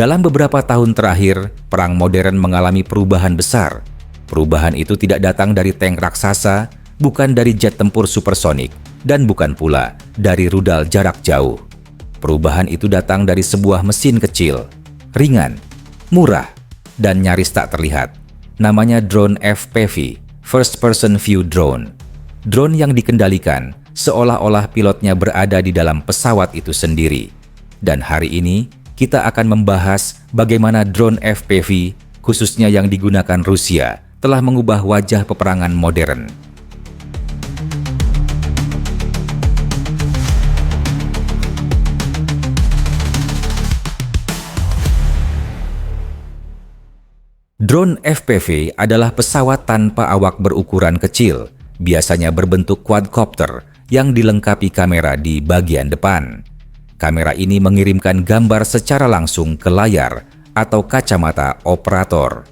Dalam beberapa tahun terakhir, perang modern mengalami perubahan besar. Perubahan itu tidak datang dari tank raksasa, bukan dari jet tempur supersonik, dan bukan pula dari rudal jarak jauh. Perubahan itu datang dari sebuah mesin kecil, ringan, murah, dan nyaris tak terlihat. Namanya drone FPV, First Person View Drone. Drone yang dikendalikan seolah-olah pilotnya berada di dalam pesawat itu sendiri. Dan hari ini, kita akan membahas bagaimana drone FPV, khususnya yang digunakan Rusia, telah mengubah wajah peperangan modern. Drone FPV adalah pesawat tanpa awak berukuran kecil, biasanya berbentuk quadcopter yang dilengkapi kamera di bagian depan. Kamera ini mengirimkan gambar secara langsung ke layar atau kacamata operator.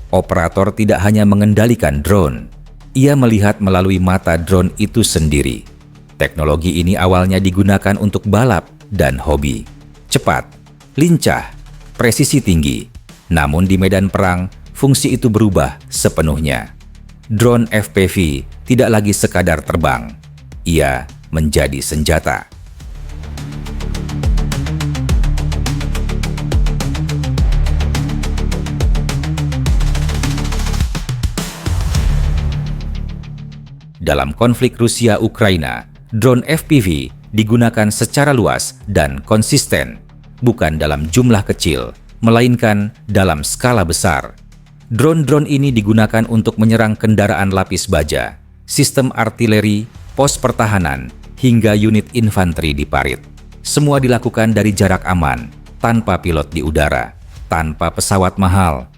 Operator tidak hanya mengendalikan drone, ia melihat melalui mata drone itu sendiri. Teknologi ini awalnya digunakan untuk balap dan hobi. Cepat, lincah, presisi tinggi. Namun di medan perang, fungsi itu berubah sepenuhnya. Drone FPV tidak lagi sekadar terbang, ia menjadi senjata. Dalam konflik Rusia-Ukraina, drone FPV digunakan secara luas dan konsisten, bukan dalam jumlah kecil, melainkan dalam skala besar. Drone-drone ini digunakan untuk menyerang kendaraan lapis baja, sistem artileri, pos pertahanan, hingga unit infanteri di parit. Semua dilakukan dari jarak aman, tanpa pilot di udara, tanpa pesawat mahal.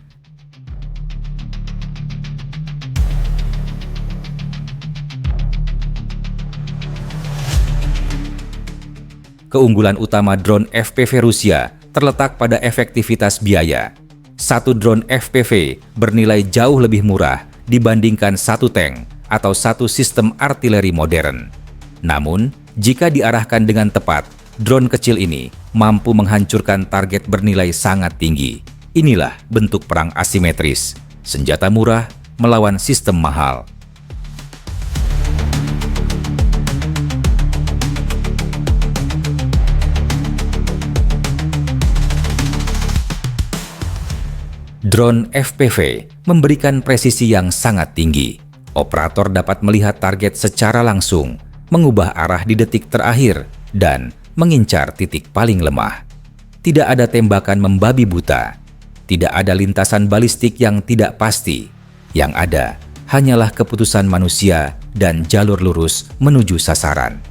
Keunggulan utama drone FPV Rusia terletak pada efektivitas biaya. Satu drone FPV bernilai jauh lebih murah dibandingkan satu tank atau satu sistem artileri modern. Namun, jika diarahkan dengan tepat, drone kecil ini mampu menghancurkan target bernilai sangat tinggi. Inilah bentuk perang asimetris, senjata murah melawan sistem mahal. Drone FPV memberikan presisi yang sangat tinggi. Operator dapat melihat target secara langsung, mengubah arah di detik terakhir, dan mengincar titik paling lemah. Tidak ada tembakan membabi buta. Tidak ada lintasan balistik yang tidak pasti. Yang ada hanyalah keputusan manusia dan jalur lurus menuju sasaran.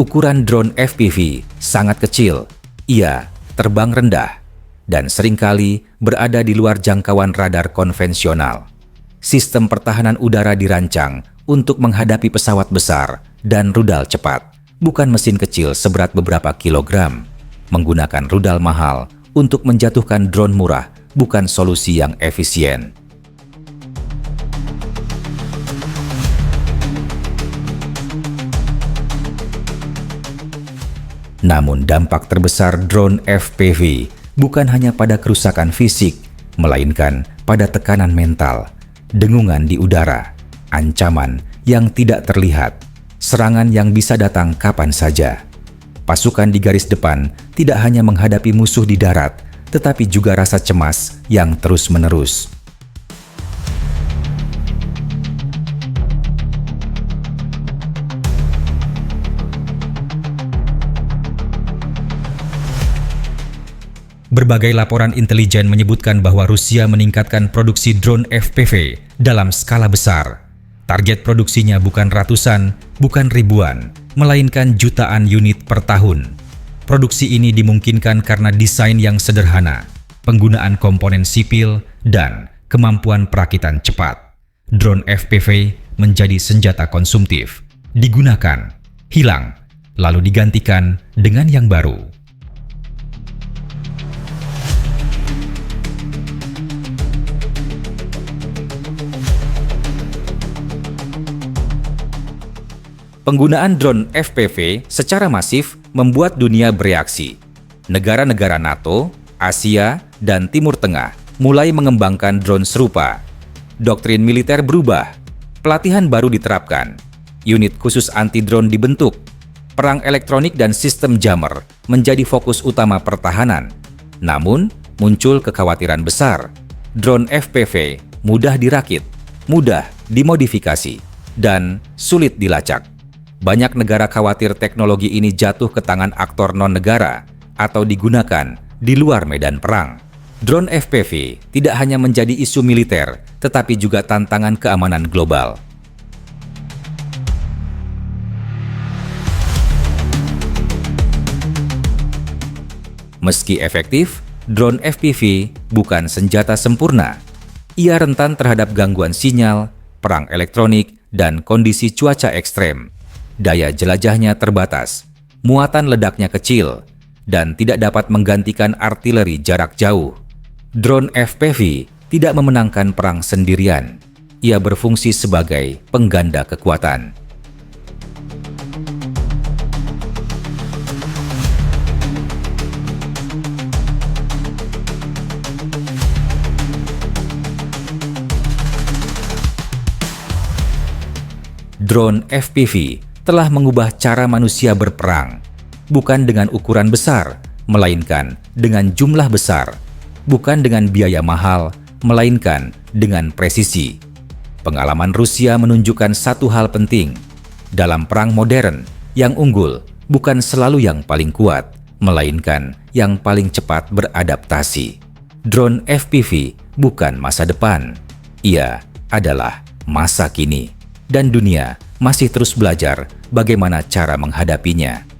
Ukuran drone FPV sangat kecil. Ia terbang rendah dan seringkali berada di luar jangkauan radar konvensional. Sistem pertahanan udara dirancang untuk menghadapi pesawat besar dan rudal cepat, bukan mesin kecil seberat beberapa kilogram. Menggunakan rudal mahal untuk menjatuhkan drone murah bukan solusi yang efisien. Namun dampak terbesar drone FPV bukan hanya pada kerusakan fisik, melainkan pada tekanan mental, dengungan di udara, ancaman yang tidak terlihat, serangan yang bisa datang kapan saja. Pasukan di garis depan tidak hanya menghadapi musuh di darat, tetapi juga rasa cemas yang terus-menerus. Berbagai laporan intelijen menyebutkan bahwa Rusia meningkatkan produksi drone FPV dalam skala besar. Target produksinya bukan ratusan, bukan ribuan, melainkan jutaan unit per tahun. Produksi ini dimungkinkan karena desain yang sederhana, penggunaan komponen sipil, dan kemampuan perakitan cepat. Drone FPV menjadi senjata konsumtif, digunakan, hilang, lalu digantikan dengan yang baru. Penggunaan drone FPV secara masif membuat dunia bereaksi. Negara-negara NATO, Asia dan Timur Tengah mulai mengembangkan drone serupa. Doktrin militer berubah, pelatihan baru diterapkan, unit khusus anti-drone dibentuk, perang elektronik dan sistem jammer menjadi fokus utama pertahanan. Namun, muncul kekhawatiran besar. Drone FPV mudah dirakit, mudah dimodifikasi, dan sulit dilacak. Banyak negara khawatir teknologi ini jatuh ke tangan aktor non-negara atau digunakan di luar medan perang. Drone FPV tidak hanya menjadi isu militer, tetapi juga tantangan keamanan global. Meski efektif, drone FPV bukan senjata sempurna. Ia rentan terhadap gangguan sinyal, perang elektronik, dan kondisi cuaca ekstrem. Daya jelajahnya terbatas, muatan ledaknya kecil, dan tidak dapat menggantikan artileri jarak jauh. Drone FPV tidak memenangkan perang sendirian. Ia berfungsi sebagai pengganda kekuatan. Drone FPV telah mengubah cara manusia berperang, bukan dengan ukuran besar, melainkan dengan jumlah besar, bukan dengan biaya mahal, melainkan dengan presisi. Pengalaman Rusia menunjukkan satu hal penting. Dalam perang modern, yang unggul bukan selalu yang paling kuat, melainkan yang paling cepat beradaptasi. Drone FPV bukan masa depan. Ia adalah masa kini. Dan dunia masih terus belajar bagaimana cara menghadapinya.